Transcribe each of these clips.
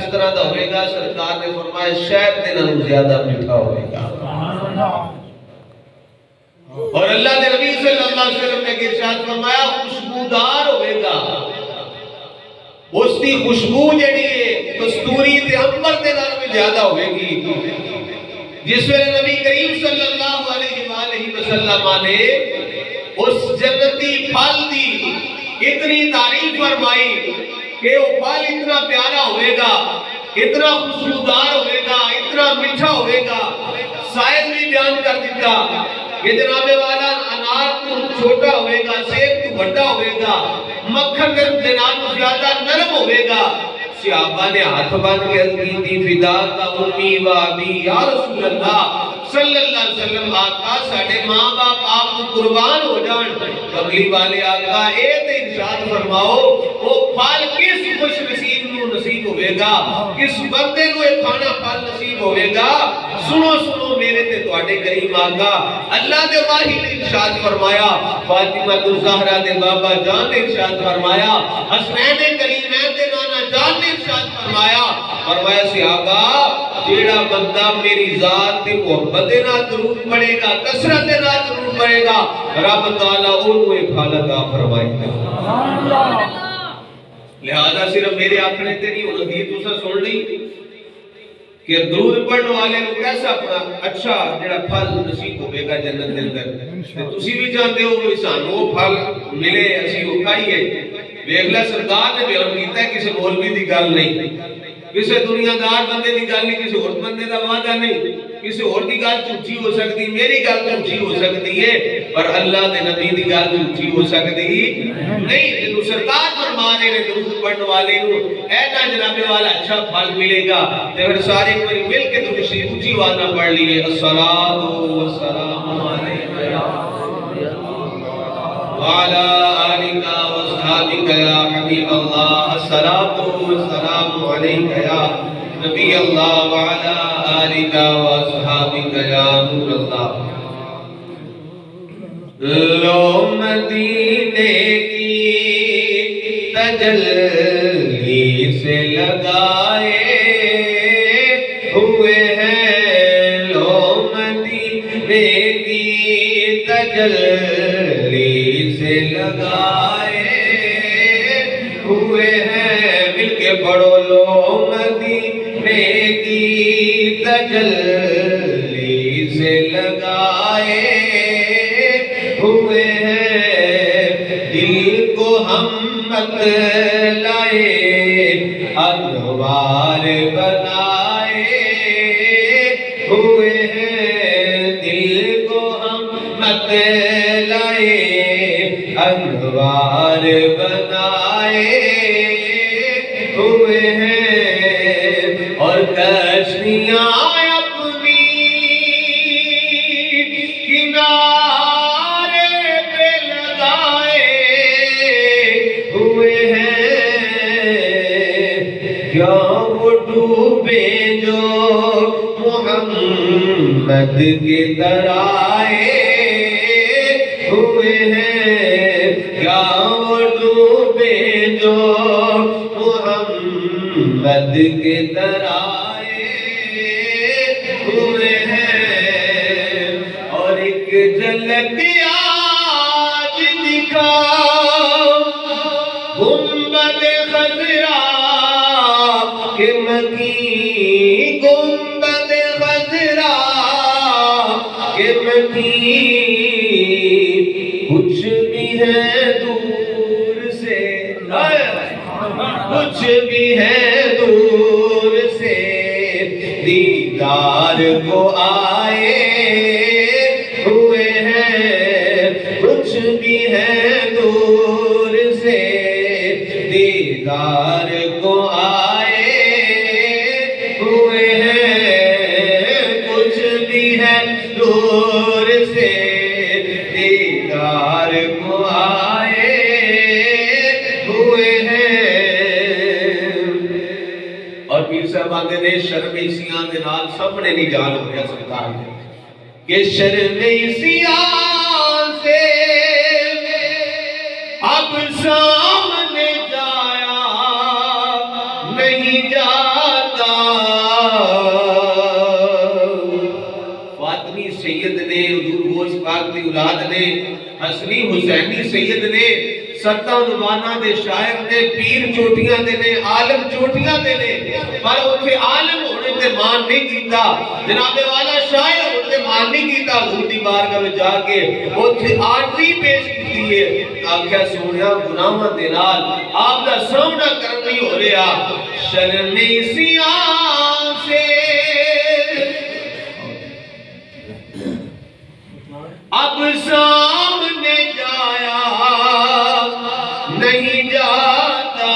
اس طرح دا ہوئے گا سرکار نے فرمایا شہد دے نالوں زیادہ میٹھا ہوئے گا. اور اللہ کے نبی صلی اللہ علیہ وسلم نے ارشاد فرمایا خوشبودار ہوئے گا. اس کی خوشبو جڑی ہے کستوری تے عنبر دے نال بھی زیادہ ہوئے گی. جس ویلے نبی کریم صلی اللہ علیہ وآلہ وسلم نے اس جنتی پھل دی اتنی تعریف فرمائی کہ وہ پھل اتنا پیارا ہوئے گا, اتنا خوشبودار ہوئے گا, اتنا میٹھا ہوئے گا. سائل بھی بیان کر دیتا کہ جناب والا انار تو چھوٹا ہوئے گا, سیب تو بڑا ہوئے گا, مکھن کے نال زیادہ نرم ہوئے گا. صحابہ نے ہاتھ بند کے کی تھی فدا کا امی و ابی یا رسول اللہ صلی اللہ علیہ وسلم آقا ساڑھے ماں باپ آپ کو قربان ہو جان. کملی والے آقا اے تے ارشاد فرماؤ وہ پھل کس خوش نصیب نو نصیب ہوئے گا, کس بندے نو ایک کھانا پھل نصیب ہوئے گا. سنو سنو میرے تے تواڈے کریم آقا اللہ دے واہی نے ارشاد فرمایا, فاطمہ الزہرا دے بابا جان نے ارشاد فرمایا, حسنین کریمین دے نانا جان نے ارشاد فرمایا. فرمایا صحابہ جیڑا بندہ میری ذات دی محبت دے نال درود پڑھے گا, کثرت دے نال درود پڑھے گا, رب تعالیٰ اونوں ایک پھل عطا فرمائے گا. لہذا صرف میرے آکھنے تے نہیں ہونا دی تساں سن لی کہ درود پڑھنے والے کو کیسا اچھا جڑا پھل نصیب ہوے گا جنت دے اندر. تے تسی بھی جانتے ہو کہ سانوں وہ پھل ملے اسی وہ کھائیے. ویکھ لے سرکار نے بیان کیتا ہے کسی مولوی دی گل نہیں, کسی دنیا دار بندے دی گل نہیں, کسی اور بندے دا وعدہ نہیں, کسی اور دی گل جھوٹی ہو سکتی, میری گل جھوٹی ہو سکتی ہے, پر اللہ دے نبی دی گل جھوٹی ہو سکتی نہیں. جدوں سرکار فرما رہے نے درود پڑھنے والے نو ایسا جناب والا اچھا پھل ملے گا. تے پھر سارے کوئی مل کے درود شریف اونچی آواز نہ پڑھ لیے الصلاۃ والسلام علیکہ یا وعلی آلک واصحابک یا حبیب اللہ, الصلاۃ والسلام علیکہ یا نبی اللہ وعلی آلک واصحابک یا نور اللہ. لو مدینے کی تجلی سے لگائے ہوئے ہیں, لو مدینے کی تجلی سے لگائے ہوئے ہیں. مل کے پڑھو لو مدینے کی تجلی سے لگائے ہوئے ہیں, دل کو ہم مت لائے انوار بنائے ہوئے ہیں, دل کو ہم مت لائے انوار بنائے ہوئے ہیں. اور کشتیاں اپنی کنارے پہ لگائے ہوئے ہیں, کیا وہ ڈوبے جو محمد کے درائے ہوئے ہیں, کیا وہ ڈوبے جو محمد کے درائے ہوئے ہیں. اور ایک جھلک آج دکھا گنبد خضرا کہ مکی, گنبد خضرا کہ مکی, کچھ بھی ہے دور سے, کچھ بھی ہے دور سے دیدار کو آئے ہوئے ہیں, کچھ بھی ہے دور سے دیدار کو آئے ہوئے ہیں, کچھ بھی ہے دور سے دیدار کو آئے ہوئے ہیں. اور پیر صاحب آتے نے شرم سیاں دے نال سامنے نہیں جان ہو گیا سرکار کہ شرم سیاں سے اب سامنے جایا نہیں جا پاک دی اولاد نے حسنی حسینی سید نے ستاں زباناں دے شاعر نے پیر چوٹیاں دے نے عالم چوٹیاں دے نے پر اتھے عالم ہونے تے مان نہیں کیتا جناب والا شاعر ہونے تے مان نہیں کیتا حضور دی بارگاہ میں جا کے اتھے آرزی پیش کی ہے آکھیا سونیا گناہاں دے نال آپ دا سامنا کرنا ہی ہو رہا شرمی سیاں سے اب سامنے جایا نہیں جاتا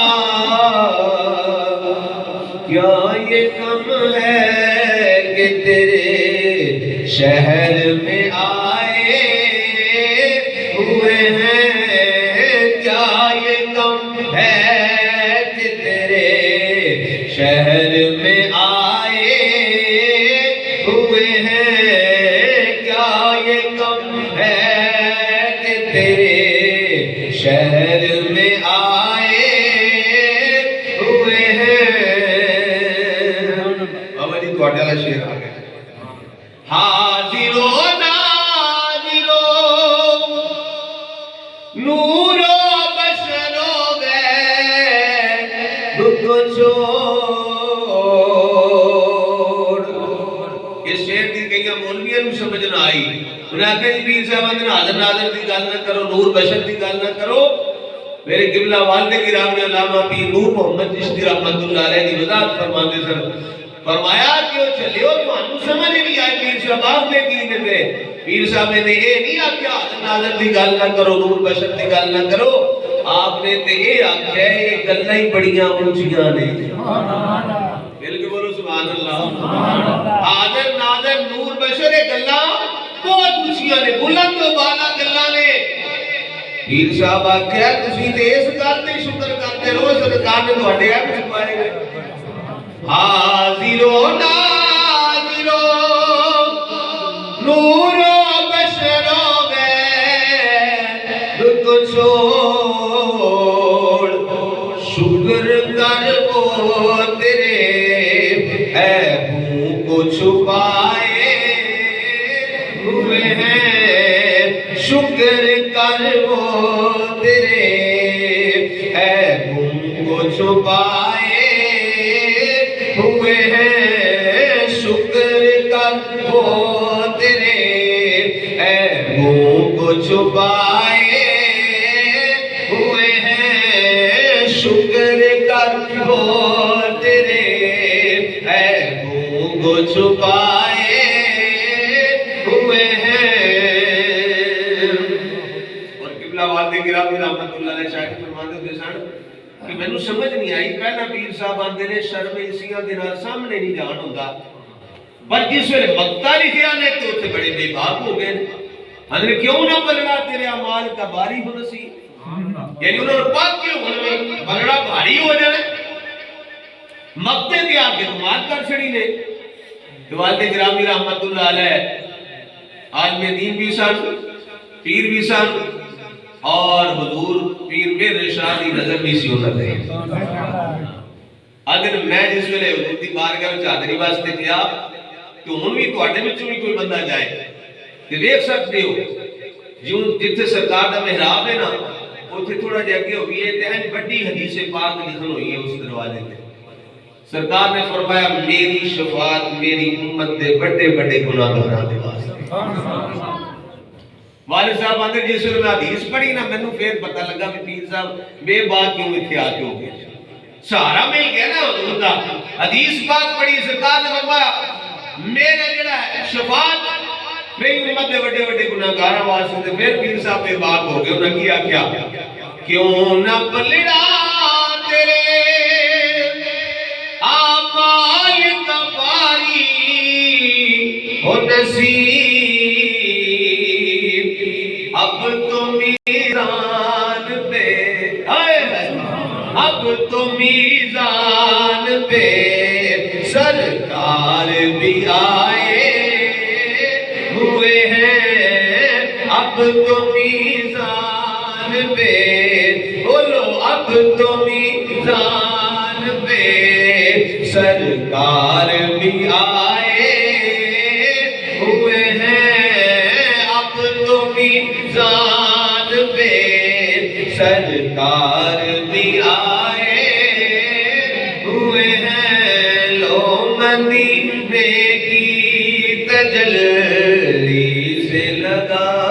کیا یہ کم ہے کہ تیرے شہر میں آئے ہوئے ہیں کیا یہ کم ہے کہ تیرے شہر میں آئے ہوئے ہیں کیا یہ کم ہے کہ تیرے شہر میں آئے ہوئے ہیں بابا جی تو اٹھالا شیر آ گئے حاضر و ناظر و نور و بشر و غیر دکھ چھوڑ اس شیر دی کئی مولویاں نو سمجھ نہ آئی انہیں آکھا جی پیر صاحب اندر حاضر ناظر دی گل نہ کرو نور بشر دی گل نہ کرو میرے قبلہ والد گرامی علامہ پیر نور محمد چشتی رحمت اللہ علیہ کی وضاحت فرماتے سر فرمایا کہ وہ چلے ہو تو انہوں سمجھ نہیں آئے پیر صاحب آپ نے کی دے پیر صاحب نے یہ نہیں آکھیا حاضر ناظر دی گل نہ کرو نور بشر دی گل نہ کرو آپ نے تے یہ آکھیا یہ گلاں ہی بڑیاں اونچیاں نے مل کے بولو سبحان اللہ حاضر ناظر نور بشر یہ گلاں بہت اونچیاں نے بلند و بالا گلاں نے پیر صاحب آکھیا تسی تے اس گل تے شکر کرتے رہو سرکار نے تواڈے ایپ چھپائے گئے حاضر و ناظر و نور و بشر و غیر دکھ چھوڑ شکر کر وہ تیرے عیبوں کو چھپائے ہوئے ہیں شکر کر وہ تیرے عیبوں کو چھپائے ہوئے ہیں شکر کر وہ تیرے عیبوں کو چھپائے ہوئے ہیں شکر کر وہ تیرے عیبوں کو چھپائے ہوئے ہیں اور قبلہ والد گرامی رحمت اللہ علیہ شاہد فرماتے ہوتے سن کہ میں نے سمجھ نہیں آئی پہلا پیر صاحب آندے نے شرم اسیاں دے نال سامنے نہیں جان ہوندا پر جس ویلے مقتا لکھیا نے تو اتنے بڑے بے باک ہو گئے حضرت کیوں نہ بلڑا تیرے اعمال کا باری ہو نسی یعنی انہوں نے پاک کیوں ہونے بلڑا بھاری ہو جانے مقتے دے آگے تمہار کر چھڑی نے والد گرامی رحمت اللہ علیہ عالم دین بھی سن پیر بھی سن اور حضور پیر میر رشادی نظر بھی سی ہوتا ہے اگر میں جس ویلے حضور دی بارگاہ وچ حاضری واسطے گیا تو ہن بھی تواڈے وچوں بھی کوئی بندہ جائے تے ویکھ سکدے ہو جوں جتھے سرکار دا محراب ہے نا اوتھے تھوڑا جہا اگے ہوئی ہے تے این بڑی حدیث پاک لکھن ہوئی ہے اس دروازے تے سرکار نے فرمایا میری شفاعت میری امت دے بڑے بڑے گناہگاراں دے واسطے والد صاحب آندے جس ویلے میں حدیث پڑھی نا مینوں پھر پتہ لگا کہ پیر صاحب بے بات کیوں ایتھے آ کے ہو گئے سہارا مل گیا نا حضور دا حدیث پاک پڑھی سرکار نے فرمایا میرا جڑا ہے شفاعت میری امت دے بڑے بڑے گناہگاراں واسطے پھر پیر صاحب بے بات ہو گئے انہاں کیا کیا کیوں نہ پلڑا تیرے اعمال کا باری ہو نصیب اب تو میزان پہ اب تو میزان پہ سرکار بھی آئے ہوئے ہیں اب تو میزان پہ بولو اب تو میزان پہ سرکار بھی آئے ہوئے ہیں اب سرکار بھی آئے ہوئے ہیں، لو مدینے کی تجلی سے لگا